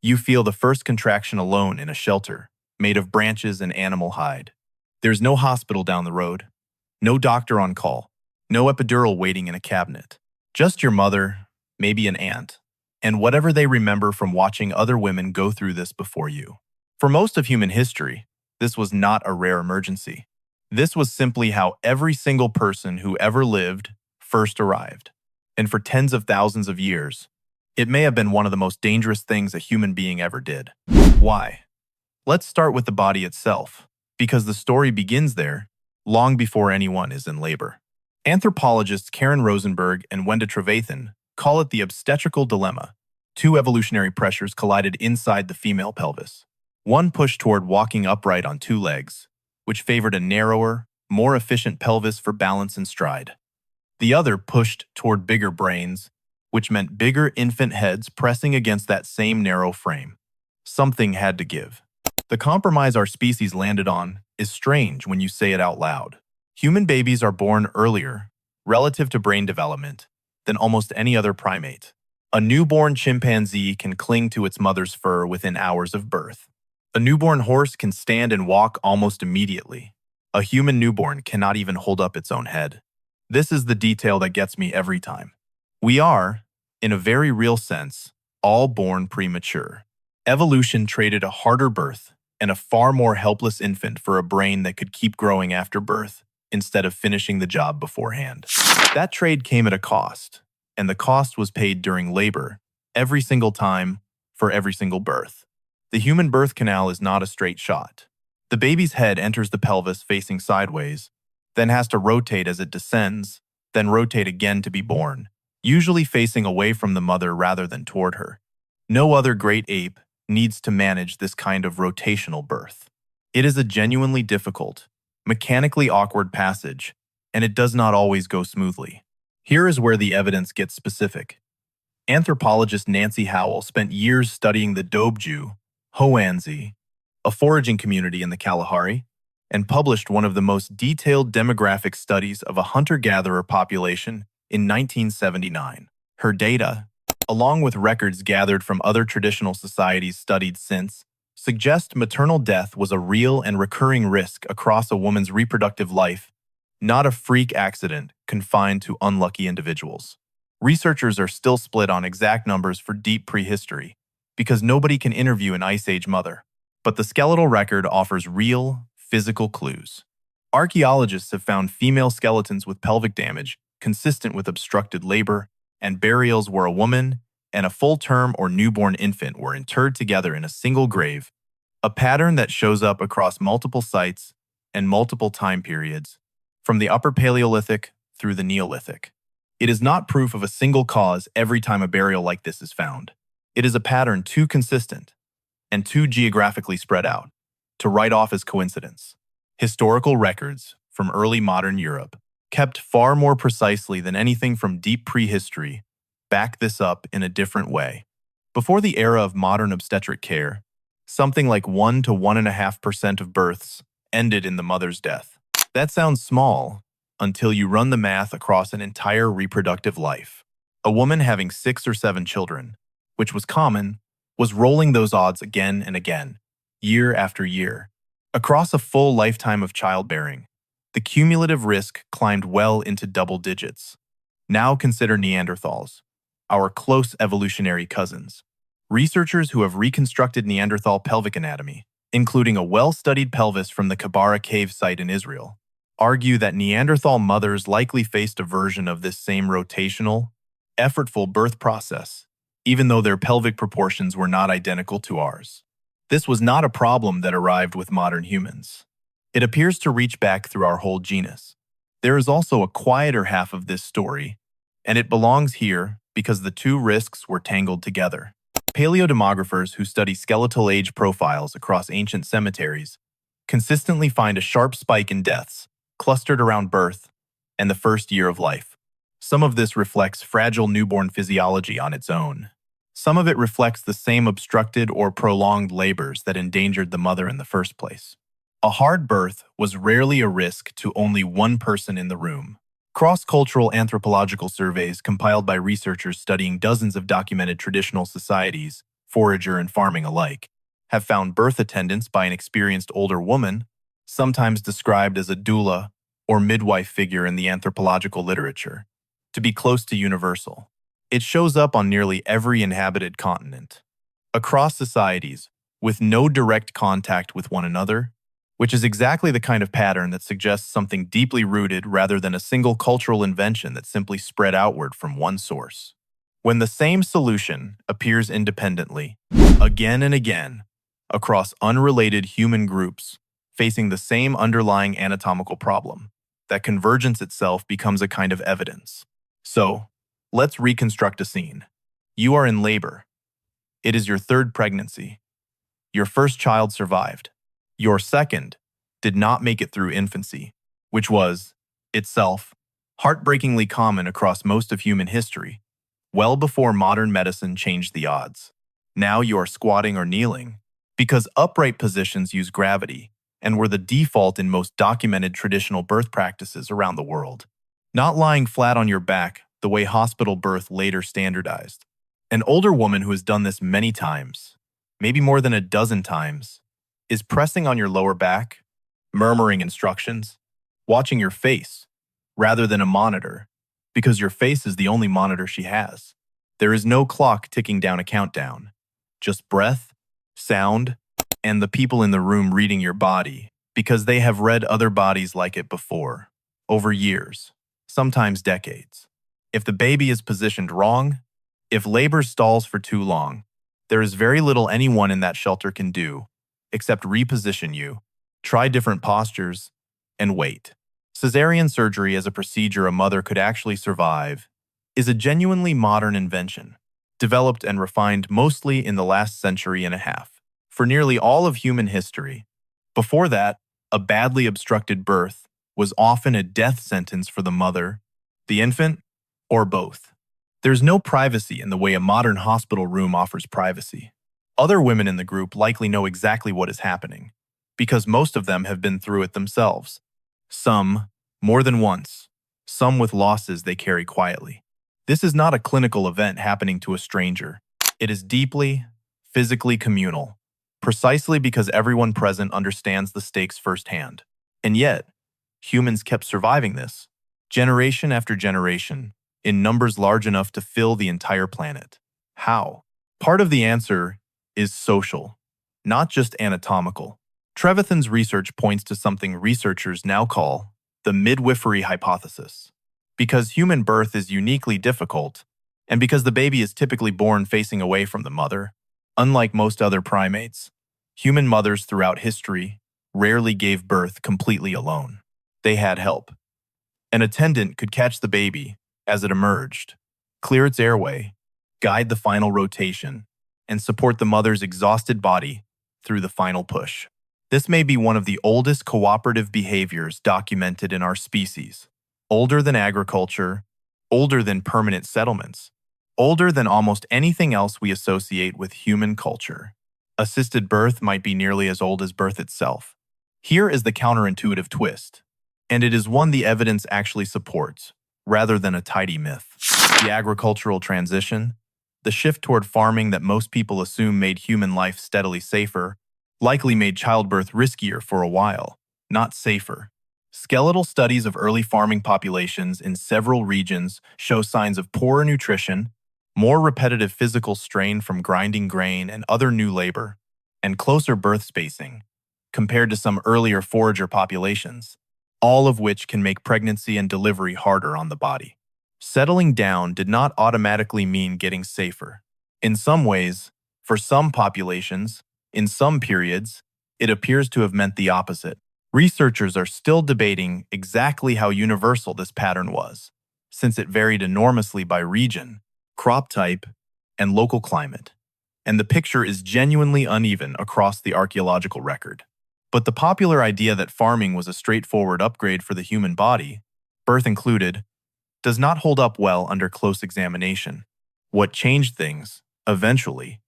You feel the first contraction alone in a shelter, made of branches and animal hide. There's no hospital down the road, no doctor on call, no epidural waiting in a cabinet. Just your mother, maybe an aunt, and whatever they remember from watching other women go through this before you. For most of human history, this was not a rare emergency. This was simply how every single person who ever lived first arrived. And for tens of thousands of years, it may have been one of the most dangerous things a human being ever did. Why? Let's start with the body itself, because the story begins there, long before anyone is in labor. Anthropologists Karen Rosenberg and Wenda Trevathan call it the obstetrical dilemma. Two evolutionary pressures collided inside the female pelvis. One pushed toward walking upright on two legs, which favored a narrower, more efficient pelvis for balance and stride. The other pushed toward bigger brains, which meant bigger infant heads pressing against that same narrow frame. Something had to give. The compromise our species landed on is strange when you say it out loud. Human babies are born earlier, relative to brain development, than almost any other primate. A newborn chimpanzee can cling to its mother's fur within hours of birth. A newborn horse can stand and walk almost immediately. A human newborn cannot even hold up its own head. This is the detail that gets me every time. We are, in a very real sense, all born premature. Evolution traded a harder birth and a far more helpless infant for a brain that could keep growing after birth instead of finishing the job beforehand. That trade came at a cost, and the cost was paid during labor, every single time, for every single birth. The human birth canal is not a straight shot. The baby's head enters the pelvis facing sideways, then has to rotate as it descends, then rotate again to be born, usually facing away from the mother rather than toward her. No other great ape needs to manage this kind of rotational birth. It is a genuinely difficult, mechanically awkward passage, and it does not always go smoothly. Here is where the evidence gets specific. Anthropologist Nancy Howell spent years studying the Dobju, Hoanzi, a foraging community in the Kalahari, and published one of the most detailed demographic studies of a hunter-gatherer population in 1979. Her data, along with records gathered from other traditional societies studied since, suggest maternal death was a real and recurring risk across a woman's reproductive life, not a freak accident confined to unlucky individuals. Researchers are still split on exact numbers for deep prehistory, because nobody can interview an Ice Age mother. But the skeletal record offers real, physical clues. Archaeologists have found female skeletons with pelvic damage consistent with obstructed labor, and burials where a woman and a full-term or newborn infant were interred together in a single grave, a pattern that shows up across multiple sites and multiple time periods, from the Upper Paleolithic through the Neolithic. It is not proof of a single cause every time a burial like this is found. It is a pattern too consistent and too geographically spread out to write off as coincidence. Historical records from early modern Europe, kept far more precisely than anything from deep prehistory, back this up in a different way. Before the era of modern obstetric care, something like 1 to 1.5% of births ended in the mother's death. That sounds small until you run the math across an entire reproductive life. A woman having 6 or 7 children, which was common, was rolling those odds again and again, year after year. Across a full lifetime of childbearing, the cumulative risk climbed well into double digits. Now consider Neanderthals, our close evolutionary cousins. Researchers who have reconstructed Neanderthal pelvic anatomy, including a well-studied pelvis from the Kibara cave site in Israel, argue that Neanderthal mothers likely faced a version of this same rotational, effortful birth process, even though their pelvic proportions were not identical to ours. This was not a problem that arrived with modern humans. It appears to reach back through our whole genus. There is also a quieter half of this story, and it belongs here because the two risks were tangled together. Paleodemographers who study skeletal age profiles across ancient cemeteries consistently find a sharp spike in deaths clustered around birth and the first year of life. Some of this reflects fragile newborn physiology on its own. Some of it reflects the same obstructed or prolonged labors that endangered the mother in the first place. A hard birth was rarely a risk to only one person in the room. Cross-cultural anthropological surveys compiled by researchers studying dozens of documented traditional societies forager and farming alike, have found birth attendance by an experienced older woman, sometimes described as a doula or midwife figure in the anthropological literature, to be close to universal. It shows up on nearly every inhabited continent, across societies, with no direct contact with one another, which is exactly the kind of pattern that suggests something deeply rooted rather than a single cultural invention that simply spread outward from one source. When the same solution appears independently, again and again, across unrelated human groups facing the same underlying anatomical problem, that convergence itself becomes a kind of evidence. So, let's reconstruct a scene. You are in labor. It is your third pregnancy. Your first child survived. Your second did not make it through infancy, which was, itself, heartbreakingly common across most of human history, well before modern medicine changed the odds. Now you are squatting or kneeling, because upright positions use gravity and were the default in most documented traditional birth practices around the world. Not lying flat on your back the way hospital birth later standardized. An older woman who has done this many times, maybe more than a dozen times, is pressing on your lower back, murmuring instructions, watching your face, rather than a monitor, because your face is the only monitor she has. There is no clock ticking down a countdown, just breath, sound, and the people in the room reading your body, because they have read other bodies like it before, over years, sometimes decades. If the baby is positioned wrong, if labor stalls for too long, there is very little anyone in that shelter can do, except reposition you, try different postures, and wait. Cesarean surgery as a procedure a mother could actually survive is a genuinely modern invention, developed and refined mostly in the last century and a half. For nearly all of human history, before that, a badly obstructed birth was often a death sentence for the mother, the infant, or both. There's no privacy in the way a modern hospital room offers privacy. Other women in the group likely know exactly what is happening, because most of them have been through it themselves. Some, more than once, some with losses they carry quietly. This is not a clinical event happening to a stranger. It is deeply, physically communal, precisely because everyone present understands the stakes firsthand. And yet, humans kept surviving this, generation after generation, in numbers large enough to fill the entire planet. How? Part of the answer is social, not just anatomical. Trevathan's research points to something researchers now call the midwifery hypothesis. Because human birth is uniquely difficult, and because the baby is typically born facing away from the mother, unlike most other primates, human mothers throughout history rarely gave birth completely alone. They had help. An attendant could catch the baby as it emerged, clear its airway, guide the final rotation, and support the mother's exhausted body through the final push. This may be one of the oldest cooperative behaviors documented in our species, older than agriculture, older than permanent settlements, older than almost anything else we associate with human culture. Assisted birth might be nearly as old as birth itself. Here is the counterintuitive twist, and it is one the evidence actually supports, rather than a tidy myth. The agricultural transition, the shift toward farming that most people assume made human life steadily safer, likely made childbirth riskier for a while, not safer. Skeletal studies of early farming populations in several regions show signs of poorer nutrition, more repetitive physical strain from grinding grain and other new labor, and closer birth spacing, compared to some earlier forager populations, all of which can make pregnancy and delivery harder on the body. Settling down did not automatically mean getting safer. In some ways, for some populations, in some periods, it appears to have meant the opposite. Researchers are still debating exactly how universal this pattern was, since it varied enormously by region, crop type, and local climate, and the picture is genuinely uneven across the archaeological record. But the popular idea that farming was a straightforward upgrade for the human body, birth included, does not hold up well under close examination. What changed things, eventually,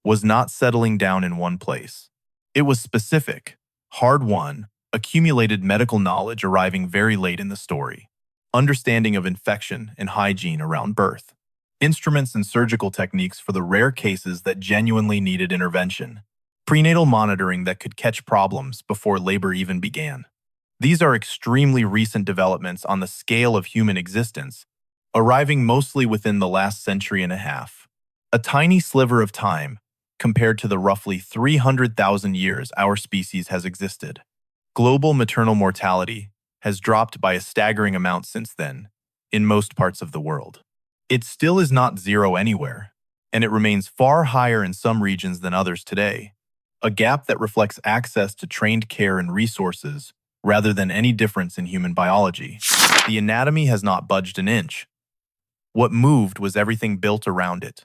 was not settling down in one place. It was specific, hard-won, accumulated medical knowledge arriving very late in the story, understanding of infection and hygiene around birth, instruments and surgical techniques for the rare cases that genuinely needed intervention, prenatal monitoring that could catch problems before labor even began. These are extremely recent developments on the scale of human existence, arriving mostly within the last century and a half. A tiny sliver of time compared to the roughly 300,000 years our species has existed. Global maternal mortality has dropped by a staggering amount since then, in most parts of the world. It still is not zero anywhere, and it remains far higher in some regions than others today, a gap that reflects access to trained care and resources rather than any difference in human biology. The anatomy has not budged an inch. What moved was everything built around it,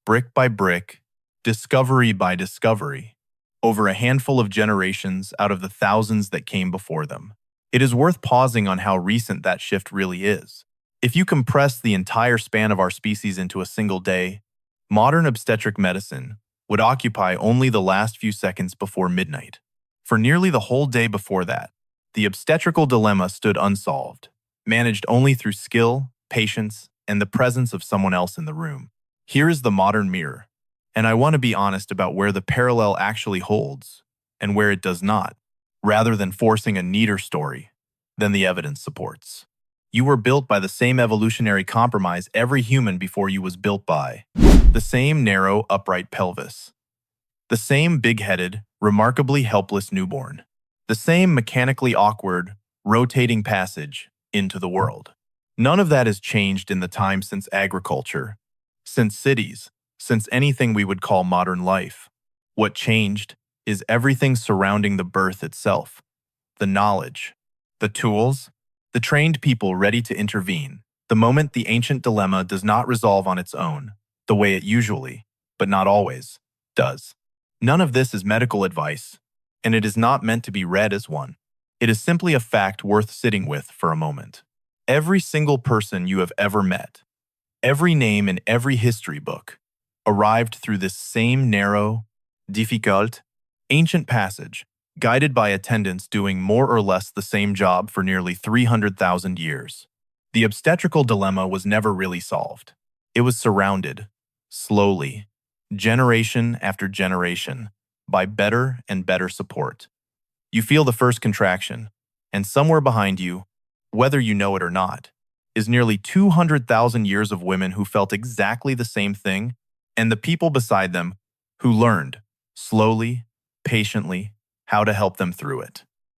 brick by brick, discovery by discovery, over a handful of generations out of the thousands that came before them. It is worth pausing on how recent that shift really is. If you compress the entire span of our species into a single day, modern obstetric medicine would occupy only the last few seconds before midnight. For nearly the whole day before that, the obstetrical dilemma stood unsolved, managed only through skill, patience, and the presence of someone else in the room. Here is the modern mirror, and I want to be honest about where the parallel actually holds and where it does not, rather than forcing a neater story than the evidence supports. You were built by the same evolutionary compromise every human before you was built by. The same narrow, upright pelvis. The same big-headed, remarkably helpless newborn. The same mechanically awkward, rotating passage into the world. None of that has changed in the time since agriculture, since cities, since anything we would call modern life. What changed is everything surrounding the birth itself. The knowledge, the tools, the trained people ready to intervene. The moment the ancient dilemma does not resolve on its own, the way it usually, but not always, does. None of this is medical advice, and it is not meant to be read as one. It is simply a fact worth sitting with for a moment. Every single person you have ever met, every name in every history book, arrived through this same narrow, difficult, ancient passage, guided by attendants doing more or less the same job for nearly 300,000 years. The obstetrical dilemma was never really solved. It was surrounded, slowly, generation after generation, by better and better support. You feel the first contraction, and somewhere behind you, whether you know it or not, is nearly 200,000 years of women who felt exactly the same thing, and the people beside them who learned, slowly, patiently, how to help them through it.